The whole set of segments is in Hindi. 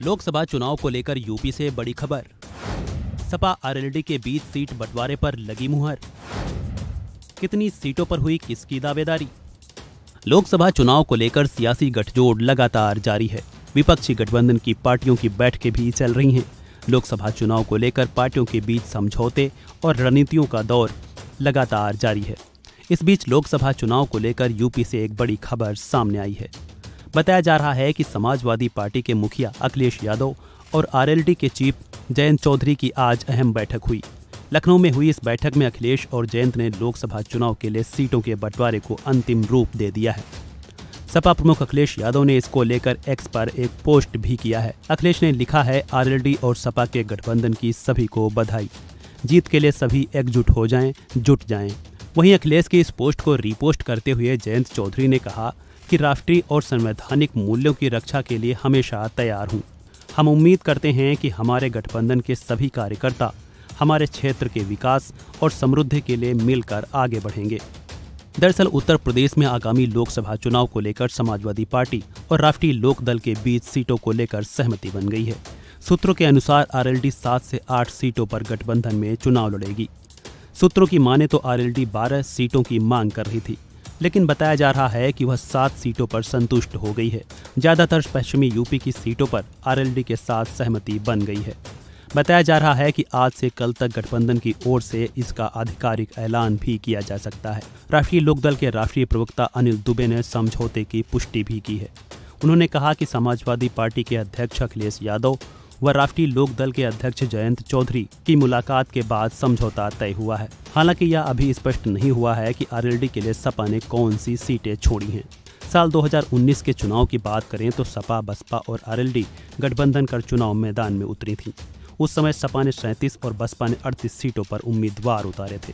लोकसभा चुनाव को लेकर यूपी से बड़ी खबर। सपा आरएलडी के बीच सीट बंटवारे पर लगी मुहर। कितनी सीटों पर हुई किसकी दावेदारी। लोकसभा चुनाव को लेकर सियासी गठजोड़ लगातार जारी है। विपक्षी गठबंधन की पार्टियों की बैठकें भी चल रही हैं। लोकसभा चुनाव को लेकर पार्टियों के बीच समझौते और रणनीतियों का दौर लगातार जारी है। इस बीच लोकसभा चुनाव को लेकर यूपी से एक बड़ी खबर सामने आई है। बताया जा रहा है कि समाजवादी पार्टी के मुखिया अखिलेश यादव और आरएलडी के चीफ जयंत चौधरी की आज अहम बैठक हुई। लखनऊ में हुई इस बैठक में अखिलेश और जयंत ने लोकसभा चुनाव के लिए सीटों के बंटवारे को अंतिम रूप दे दिया है। सपा प्रमुख अखिलेश यादव ने इसको लेकर एक्स पर एक पोस्ट भी किया है। अखिलेश ने लिखा है, आरएलडी और सपा के गठबंधन की सभी को बधाई। जीत के लिए सभी एकजुट हो जाएं, जुट जाएं। वहीं अखिलेश की इस पोस्ट को रीपोस्ट करते हुए जयंत चौधरी ने कहा कि राष्ट्रीय और संवैधानिक मूल्यों की रक्षा के लिए हमेशा तैयार हूं। हम उम्मीद करते हैं कि हमारे गठबंधन के सभी कार्यकर्ता हमारे क्षेत्र के विकास और समृद्धि के लिए मिलकर आगे बढ़ेंगे। दरअसल उत्तर प्रदेश में आगामी लोकसभा चुनाव को लेकर समाजवादी पार्टी और राष्ट्रीय लोकदल के बीच सीटों को लेकर सहमति बन गई है। सूत्रों के अनुसार आरएलडी 7 से 8 सीटों पर गठबंधन में चुनाव लड़ेगी। सूत्रों की माने तो आरएलडी 12 सीटों की मांग कर रही थी, लेकिन बताया जा रहा है कि वह 7 सीटों पर संतुष्ट हो गई है। ज्यादातर पश्चिमी यूपी की सीटों पर आरएलडी के साथ सहमति बन गई है। बताया जा रहा है कि आज से कल तक गठबंधन की ओर से इसका आधिकारिक ऐलान भी किया जा सकता है। राष्ट्रीय लोकदल के राष्ट्रीय प्रवक्ता अनिल दुबे ने समझौते की पुष्टि भी की है। उन्होंने कहा कि समाजवादी पार्टी के अध्यक्ष अखिलेश यादव व राष्ट्रीय लोकदल के अध्यक्ष जयंत चौधरी की मुलाकात के बाद समझौता तय हुआ है। हालांकि यह अभी स्पष्ट नहीं हुआ है कि आरएलडी के लिए सपा ने कौन सी सीटें छोड़ी हैं। साल 2019 के चुनाव की बात करें तो सपा, बसपा और आरएलडी गठबंधन कर चुनाव मैदान में उतरी थी। उस समय सपा ने 37 और बसपा ने 38 सीटों पर उम्मीदवार उतारे थे।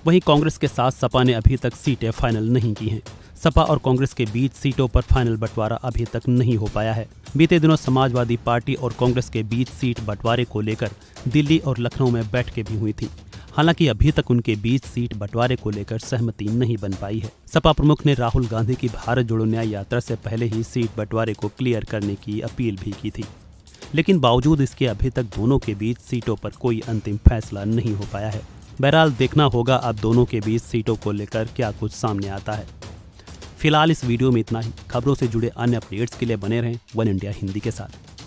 वहीं कांग्रेस के साथ सपा ने अभी तक सीटें फाइनल नहीं की हैं। सपा और कांग्रेस के बीच सीटों पर फाइनल बंटवारा अभी तक नहीं हो पाया है। बीते दिनों समाजवादी पार्टी और कांग्रेस के बीच सीट बंटवारे को लेकर दिल्ली और लखनऊ में बैठकें भी हुई थी। हालांकि अभी तक उनके बीच सीट बंटवारे को लेकर सहमति नहीं बन पाई है। सपा प्रमुख ने राहुल गांधी की भारत जोड़ो न्याय यात्रा से पहले ही सीट बंटवारे को क्लियर करने की अपील भी की थी, लेकिन बावजूद इसके अभी तक दोनों के बीच सीटों पर कोई अंतिम फैसला नहीं हो पाया है। बहरहाल देखना होगा अब दोनों के बीच सीटों को लेकर क्या कुछ सामने आता है। फिलहाल इस वीडियो में इतना ही। खबरों से जुड़े अन्य अपडेट्स के लिए बने रहें वन इंडिया हिंदी के साथ।